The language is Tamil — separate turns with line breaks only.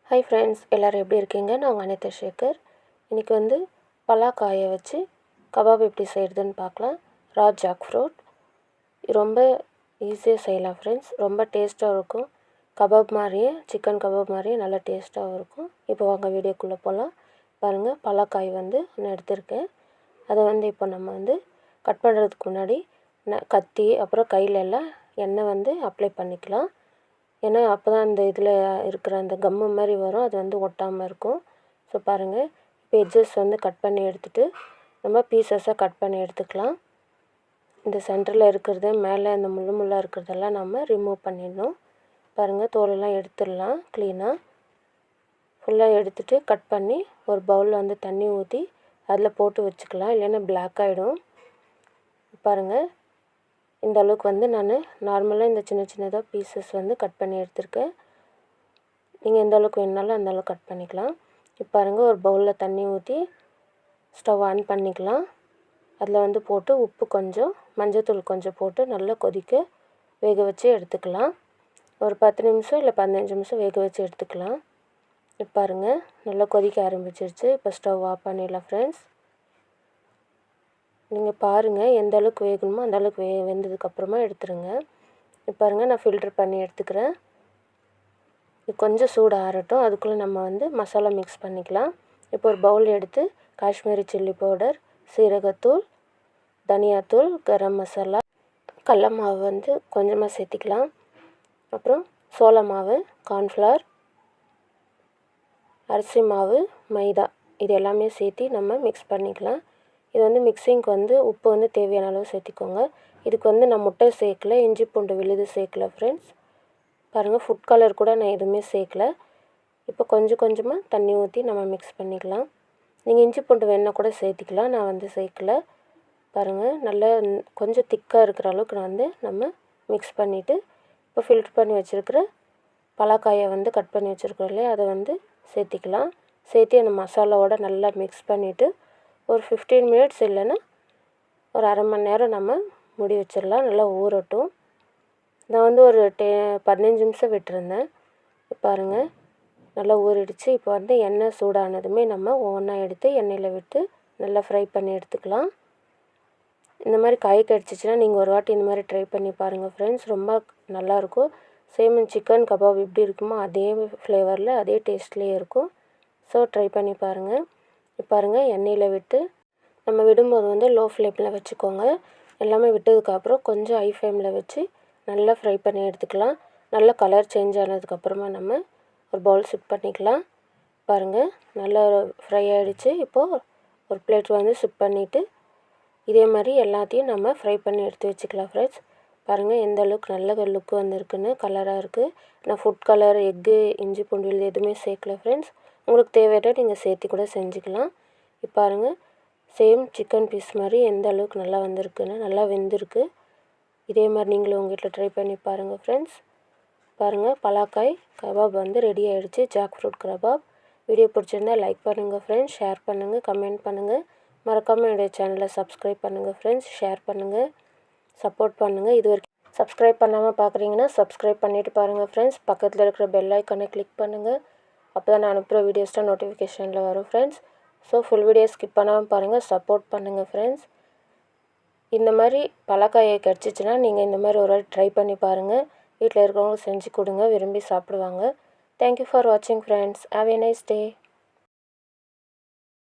ஹாய் ஃப்ரெண்ட்ஸ், எல்லோரும் எப்படி இருக்கீங்க? நான் உங்கள் அனிதா சேகர். இன்றைக்கி வந்து பலாக்காயை வச்சு கபாப் எப்படி செய்கிறதுன்னு பார்க்கலாம். ரா ஜாக் ஃப்ரூட் ரொம்ப ஈஸியாக செய்யலாம் ஃப்ரெண்ட்ஸ். ரொம்ப டேஸ்ட்டாக இருக்கும். கபாப் மாதிரியே, சிக்கன் கபாப் மாதிரியே நல்லா டேஸ்ட்டாகவும் இருக்கும். இப்போ வாங்க வீடியோக்குள்ளே போகலாம். பாருங்கள், பலாக்காய் வந்து நான் எடுத்திருக்கேன். அதை வந்து இப்போ நம்ம வந்து கட் பண்ணுறதுக்கு முன்னாடி கத்தி அப்புறம் கையில எல்லாம் எண்ணெய் வந்து அப்ளை பண்ணிக்கலாம். ஏன்னா அப்போ தான் அந்த இதில் இருக்கிற அந்த கம்மு மாதிரி வரும், அது வந்து ஒட்டாமல் இருக்கும். ஸோ பாருங்கள், இப்போ எட்ஜஸ் வந்து கட் பண்ணி எடுத்துகிட்டு நம்ம பீசஸாக கட் பண்ணி எடுத்துக்கலாம். இந்த சென்டரில் இருக்கிறது மேலே அந்த முள்ளாக இருக்கிறதெல்லாம் நம்ம ரிமூவ் பண்ணிடணும். பாருங்கள், தோலெல்லாம் எடுத்துடலாம் க்ளீனாக. ஃபுல்லாக எடுத்துகிட்டு கட் பண்ணி ஒரு பவுலில் வந்து தண்ணி ஊற்றி அதில் போட்டு வச்சுக்கலாம், இல்லைன்னா பிளாக் ஆகிடும். பாருங்கள், இந்த அளவுக்கு வந்து நான் நார்மலாக இந்த சின்ன சின்னதாக பீசஸ் வந்து கட் பண்ணி எடுத்திருக்கேன். நீங்கள் எந்த அளவுக்கு வேணுனாலும் அந்த அளவுக்கு கட் பண்ணிக்கலாம். இப்போ பாருங்கள், ஒரு பவுலில் தண்ணி ஊற்றி ஸ்டவ் ஆன் பண்ணிக்கலாம். அதில் வந்து போட்டு உப்பு கொஞ்சம், மஞ்சள்தூள் கொஞ்சம் போட்டு நல்லா கொதிக்க வேக வச்சு எடுத்துக்கலாம். ஒரு 10 நிமிஷம் இல்லை 15 நிமிஷம் வேக வச்சு எடுத்துக்கலாம். இப்போ பாருங்கள், நல்லா கொதிக்க ஆரம்பிச்சிருச்சு. இப்போ ஸ்டவ் ஆஃப் பண்ணிடலாம் ஃப்ரெண்ட்ஸ். நீங்கள் பாருங்கள், எந்த அளவுக்கு வேகணுமோ அந்த அளவுக்கு வெந்ததுக்கப்புறமா எடுத்துருங்க. இப்போ பாருங்கள், நான் ஃபில்ட்ரு பண்ணி எடுத்துக்கிறேன். இது கொஞ்சம் சூடு ஆறட்டும், அதுக்குள்ளே நம்ம வந்து மசாலா மிக்ஸ் பண்ணிக்கலாம். இப்போ ஒரு பவுல் எடுத்து காஷ்மீரி சில்லி பவுடர், சீரகத்தூள், தனியாத்தூள், கரம் மசாலா, கடல மாவு வந்து கொஞ்சமாக சேர்த்திக்கலாம். அப்புறம் சோள மாவு, கார்ன்ஃப்ளவர், அரிசி மாவு, மைதா, இது எல்லாமே சேர்த்தி நம்ம மிக்ஸ் பண்ணிக்கலாம். இது வந்து மிக்சிங்க்கு வந்து உப்பு வந்து தேவையான அளவு சேர்த்திக்கோங்க. இதுக்கு வந்து நான் முட்டை சேர்க்கல, இஞ்சி பூண்டு விழுது சேர்க்கல ஃப்ரெண்ட்ஸ். பாருங்கள், ஃபுட் கலர் கூட நான் எதுவுமே சேர்க்கல. இப்போ கொஞ்சம் கொஞ்சமாக தண்ணி ஊற்றி நம்ம மிக்ஸ் பண்ணிக்கலாம். நீங்கள் இஞ்சி பூண்டு வேணுன்னா கூட சேர்த்திக்கலாம், நான் வந்து சேர்க்கல. பாருங்கள், நல்லா கொஞ்சம் திக்காக இருக்கிற அளவுக்கு நான் வந்து நம்ம மிக்ஸ் பண்ணிவிட்டு இப்போ ஃபில்ட்ரு பண்ணி வச்சுருக்கிற பலாக்காயை வந்து கட் பண்ணி வச்சுருக்கோம் இல்லையா, அதை வந்து சேர்த்திக்கலாம். சேர்த்து அந்த மசாலாவோட நல்லா மிக்ஸ் பண்ணிவிட்டு ஒரு 15 மினிட்ஸ் இல்லைன்னா ஒரு அரை மணி நேரம் நம்ம மூடி வச்சிடலாம். நல்லா ஊறட்டும். நான் வந்து ஒரு 15 நிமிஷம் விட்டுருந்தேன். பாருங்கள், நல்லா ஊறிடுச்சு. இப்போ வந்து எண்ணெய் சூடானதுமே நம்ம ஒவ்வொன்றா எடுத்து எண்ணெயில் விட்டு நல்லா ஃப்ரை பண்ணி எடுத்துக்கலாம். இந்த மாதிரி காய் கிடச்சிச்சின்னா நீங்கள் ஒரு வாட்டி இந்த மாதிரி ட்ரை பண்ணி பாருங்கள் ஃப்ரெண்ட்ஸ். ரொம்ப நல்லாயிருக்கும். சேம் சிக்கன் கபாப் எப்படி இருக்குமோ அதே ஃப்ளேவரில் அதே டேஸ்ட்லேயே இருக்கும். ஸோ ட்ரை பண்ணி பாருங்கள். இப்போ பாருங்கள், எண்ணெயில் விட்டு நம்ம விடும்போது வந்து லோ ஃப்ளேமில் வச்சுக்கோங்க. எல்லாமே விட்டதுக்கப்புறம் கொஞ்சம் ஹை ஃப்ளேமில் வச்சு நல்லா ஃப்ரை பண்ணி எடுத்துக்கலாம். நல்லா கலர் சேஞ்ச் ஆனதுக்கப்புறமா நம்ம ஒரு பவுல் ஷிஃப்ட் பண்ணிக்கலாம். பாருங்கள், நல்லா ஃப்ரை ஆகிடுச்சு. இப்போது ஒரு பிளேட் வந்து ஷிஃப்ட் பண்ணிவிட்டு இதே மாதிரி எல்லாத்தையும் நம்ம ஃப்ரை பண்ணி எடுத்து வச்சுக்கலாம் ஃப்ரெண்ட்ஸ். பாருங்கள், எந்த அளவுக்கு நல்ல லுக்கு வந்திருக்குன்னு, கலராக இருக்குது. நான் ஃபுட் கலர், எக்கு, இஞ்சி பூண்டு விழுது எதுவுமே சேர்க்கல ஃப்ரெண்ட்ஸ். உங்களுக்கு தேவையான நீங்கள் சேர்த்து கூட செஞ்சுக்கலாம். இப்போ பாருங்கள், சேம் சிக்கன் பீஸ் மாதிரி எந்த அளவுக்கு நல்லா வந்திருக்குன்னு, நல்லா வெந்திருக்கு. இதே மாதிரி நீங்களும் உங்கள் வீட்டில் ட்ரை பண்ணி பாருங்கள் ஃப்ரெண்ட்ஸ். பாருங்கள், பலாக்காய் கபாப் வந்து ரெடி ஆகிடுச்சு, ஜாக் ஃப்ரூட் கபாப். வீடியோ பிடிச்சிருந்தால் லைக் பண்ணுங்கள் ஃப்ரெண்ட்ஸ், ஷேர் பண்ணுங்கள், கமெண்ட் பண்ணுங்கள். மறக்காமல் என்னுடைய சேனலை சப்ஸ்கிரைப் பண்ணுங்கள் ஃப்ரெண்ட்ஸ், ஷேர் பண்ணுங்கள், சப்போர்ட் பண்ணுங்கள். இது வரைக்கும் சப்ஸ்கிரைப் பண்ணாமல் பார்க்குறீங்கன்னா சப்ஸ்கிரைப் பண்ணிவிட்டு பாருங்கள் ஃப்ரெண்ட்ஸ். பக்கத்தில் இருக்கிற பெல் ஐக்கானை கிளிக் பண்ணுங்கள். அப்போ தான் நான் அனுப்புகிற வீடியோஸ்லாம் நோட்டிஃபிகேஷனில் வரும் friends. So full video skip பண்ணாமல் பாருங்கள், சப்போர்ட் பண்ணுங்கள் ஃப்ரெண்ட்ஸ். இந்த மாதிரி பலாக்காயை கிடச்சிச்சின்னா நீங்கள் இந்த மாதிரி ஒரு வாட்டி ட்ரை பண்ணி பாருங்கள். வீட்டில் இருக்கிறவங்க செஞ்சு கொடுங்க, விரும்பி சாப்பிடுவாங்க. தேங்க்யூ ஃபார் வாட்சிங் friends. Have a nice day.